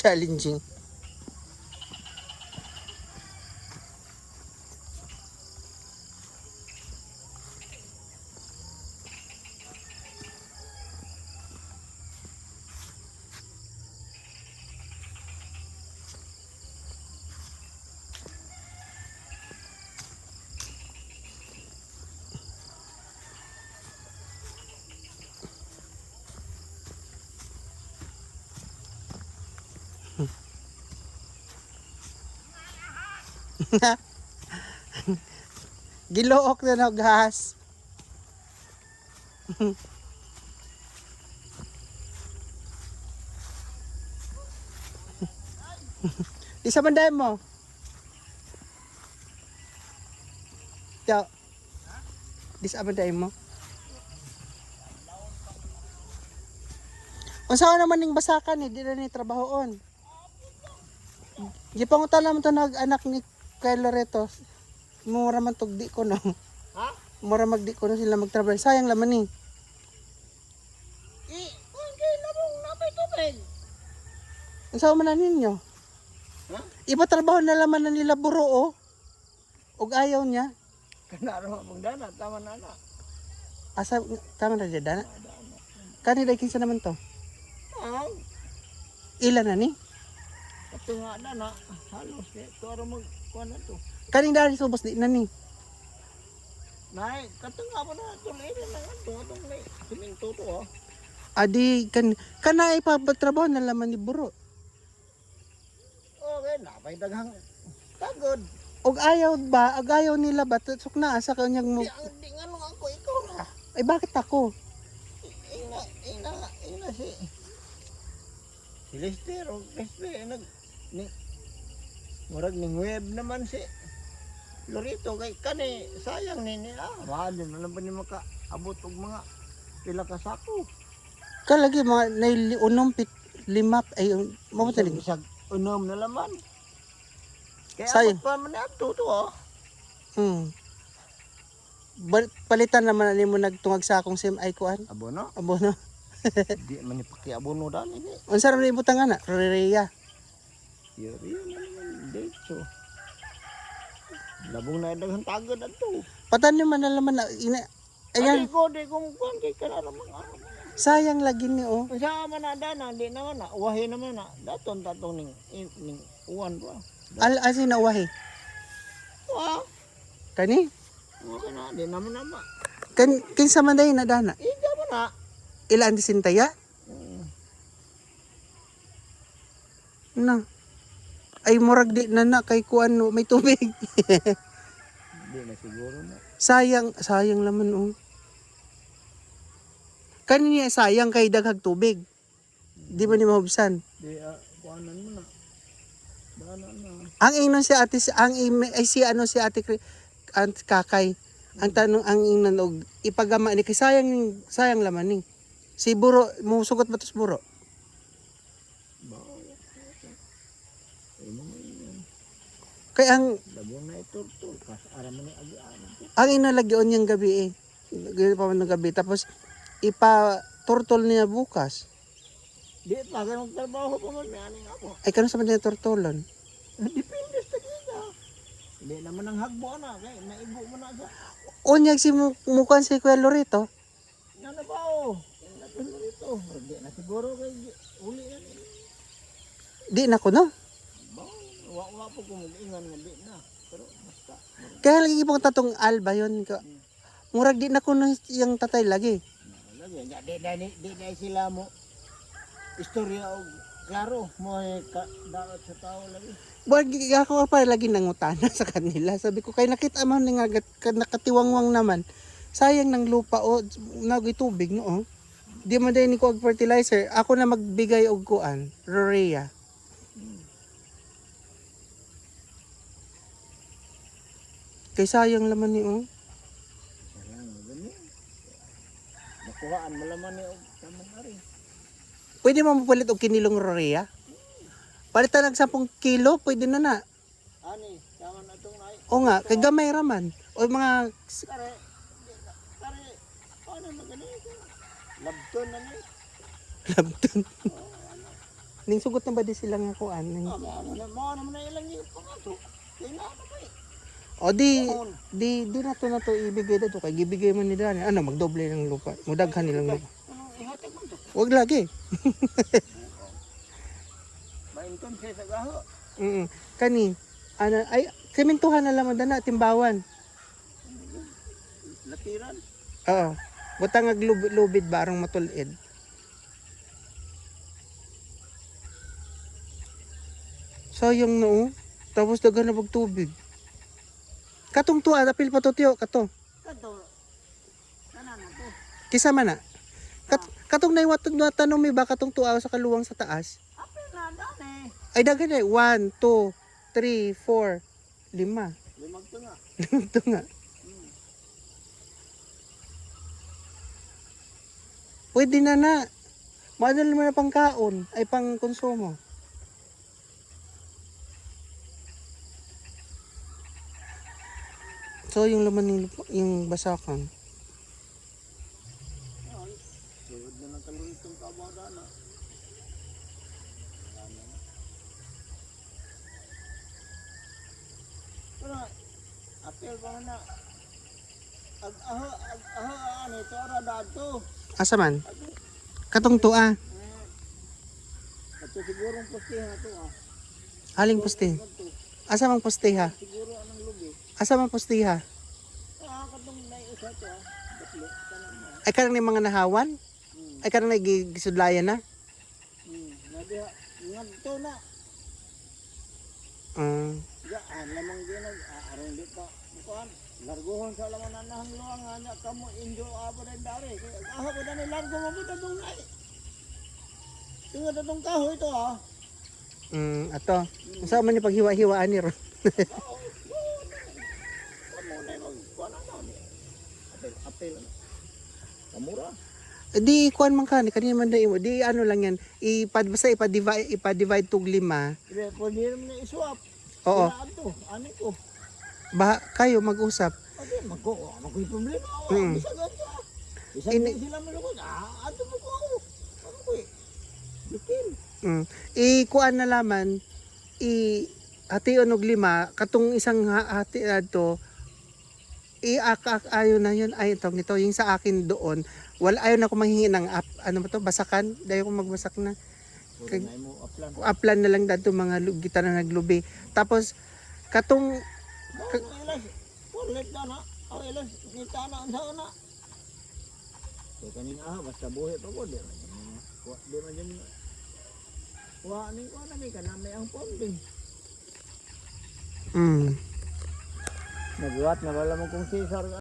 challenging. Gilook na naghas. Di sa manday mo. Tiyo. Di sa manday mo. Unsa naman ning basakan di na ni trabahoon. Gipangutan naman to nag-anak ni kay Loreto. Mura man tugdi ko no. Ha? Mura magdi ko no sila magtrabaho. Sayang laman ni. Okay, labong napay tubig. Unsa man na ninyo? Ha? Iba trabaho na laman na nila buro oh. Og ayaw niya. Kanaro mong dana, tama na na. Asa tama na dyan dana? Kanila kinsa naman to? Ilan na ni? Katunga na na, halos eh, tuwara magkuhan na to. Kaning dali subos di na ni. Nay, katunga mo na, tuloy na lang ito, itong may siminto to oh. Adi kana ipatrabaho na laman ni buro. Okay, napay daghang tagod. Og ayaw ba? Ag ayaw nila ba? Suk na asa kanyang mo. Di nga nung ako ikaw na. Ay bakit ako? Ina si Lester o Lester, murag ning web naman si Lorito kay kani sayang ni mahal din alam ba ni makaabot og mga pila ka sako. Kalagi mga nailiunom limap ay mo talig. Isag unom na laman. Kaya Sayang. pa man ato to oh. Palitan naman ani mo nagtungag sa akong sim ay kuan. Abono? Abono. Di man ipaki abono dali ni. Unsa ra ni ibutang ana? Roreria. Yun naman dito. Labong na daghang tagod ato. Patan nyo man na laman na ayan. Di ko kuan kay kanara mga Sayang lagi ni oh. sa man na dana, di naman na, uwahin naman na. Daton tatong ning uwan pa. Asin na wahi. Wah, Kani? okay na, di naman na ba. Kinsa man day na dana. Ika mo na. Ilan di sintaya? Na. Ay murag di na kay kuan no, may tubig. Di na siguro na. sayang laman oh. Kanina sayang kay daghag tubig. Di ba ni mahubsan? Di, kuanan mo na. Dana na. Ang ingnon si ate ay si ano si ate Kakay. Ang tanong ang ingnon og ipagama ni kay sayang laman ni. Si buro mo sugot ba tos buro? Kay ang Labong na iturtul. Kas araman ni agi-araman. ang inalagyon niyang gabi Gabi pa man ng gabi tapos ipa-turtol niya bukas. Di pa ganong trabaho pa man may aning ako. Ay kano sa man niya turtolon? Depende sa kita. Hindi naman ang hagbo na. Kaya naigo mo na sa. Unyag si mukan si Kuya Lorito. Ano ba o? Natin mo rito. Di na siguro kay uli yan. Di na ko no. Wa po kung mag-ingan nga di na. Pero basta. Kaya lagi pong tatong Alba yun. Murag di na ko yung tatay lagi. Lagi, di na sila mo. Istorya o klaro mo dapat sa tao lagi. Buwag ako pa lagi nangutana sa kanila. Sabi ko kay nakita mo nga nakatiwangwang naman. Sayang ng lupa o nagoy tubig no oh. Di man din ko og fertilizer. Ako na magbigay og kuan, Rorea. Kay sayang laman ni oh. Sayang gani. Nakuhaan mo laman ni og taman ari. Pwede mo mapalit og kinilong Rorea? Palitan ng 10 kilo, pwede na na. Ani, taman atong nay. O nga, kay gamay raman. O mga Kare, ano na gani? Labton na ni. labton. Ning sugot na ba di sila nga kuan? Mo naman na ilang yung pangato. Kaya na ano ba eh. O di Noon. di na to ibigay dato kay gibigay man ni Dani. Ano magdoble ng lupa. Mudaghan nilang lupa. Anong ihatag mo to? Wag lagi. Mainton siya sa gaho. Kani ana ay sementuhan na lamang dana timbawan. Latiran. Oo. Butang lubid ba arang matulid. Sayang no. Tapos dagan na tubig. Katong tuwa apil pa to tiyo kato. Kato. Tanan mo to. Kisa man na. Katong naiwatod na tanong mi ba katong tuwa sa kaluwang sa taas? Apil na dane. Ay dagan eh 1 2 3 4 5. Limag to nga. Ito nga. Pwede na na. Maano naman na pang kaon ay pang konsumo. So yung laman ng yung basakan. Ay, siyod na ng kalunitong kabada na. Pero, apel pa man na. Ag-aha, ano ito, aradad to. Asa man? Katong tuwa. Ito sigurong postihan na to ah. Aling poste. Ito, Asa mang posteha? siguro anong lubi. Asa mang posteha? Katong naiusa to ah. Batlo, tanan mo. Ay karang ni mga nahawan? Ay karang nagisudlayan na? Nadiha, nga to na. Ya, lamang ginag, aron di pa. Bukan, largohon sa laman nanahang luang nga kamu injo abo na dari. Kaya aha ko na ni largo mo kita tong ay. Tingnan itong kahoy ito ah. Ato. Unsa man ni paghiwa-hiwaan ni ron? Kamu na mag kuan ano ni. Apel. Kamura. Di kuan man ka ni kanina man dai mo. Di ano lang yan. Basta ipa-divide tug 5. Dire pwede naman na iswap. Oo. Ato, ani ko. Kayo mag-usap. Ate, ano ko yung problema? Bisag ato. Bisag Ini- sila malukod. Ato mo ko. Ano ko eh. Bikin. Kuan na laman hati og 5 katong isang hati adto ayo na yun ay itong nito yung sa akin doon wala ayo na ko manghingi ng ano ba to basakan dayo ko magbasak na Puro na mo aplan. aplan na lang dadto mga gita na naglubi tapos katong Ilas, porlet na na. Ilas, nita na ang saan na. So kanina basta buhay pa ko. Di man dyan. Kuha na may kanamay ang ponding. Nagbuhat na wala mo kung Cesar.